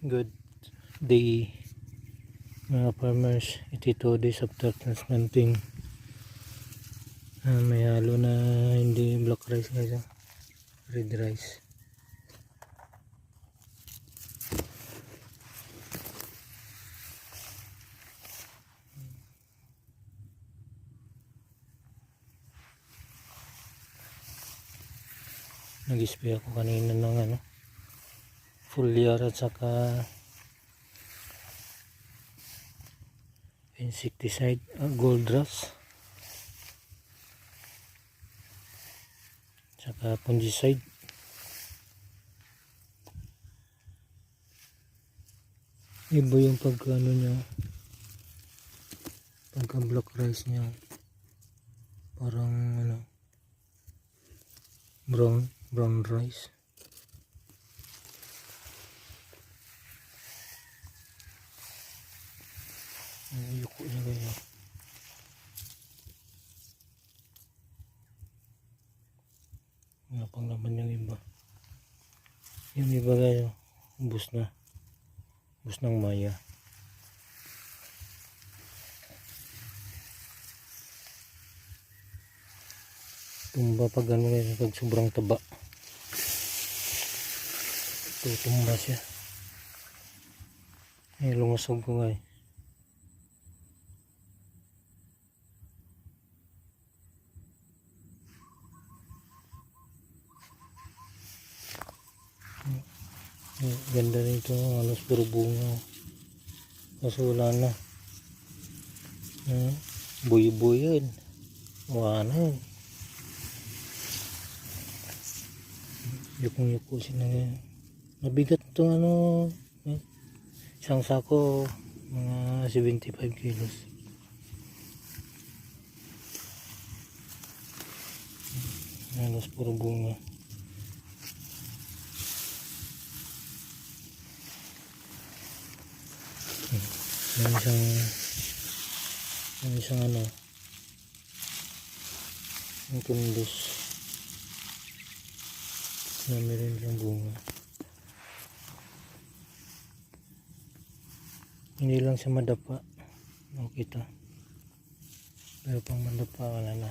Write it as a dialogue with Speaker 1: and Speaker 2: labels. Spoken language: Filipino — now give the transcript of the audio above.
Speaker 1: Good day mga farmers. 82 days after transplanting. May halo na hindi black rice guys, red rice. Nag-spray ako kanina ng foliar at saka insecticide, gold rust, saka fungicide. Iba yung pagka niya, pagka black rice niya, parang brown rice. Yuko niya guys. Wala pang laman yung iba. Yung iba guys, ubos na. Ubos ng maya. Tumba pag guys, pag sobrang taba. Tutumba siya. Lumusog ko guys. Ganda nito, halos puro bunga. Kaso wala na. Buy-buy yun. Wala na yun. Yukong-yuko sila ngayon. Mabigat itong isang sako, mga 75 kilos. Halos puro bunga. Yung isang yung kundos na meron yung bunga. Hindi lang siya madapa, nakita, pero pang madapa wala na.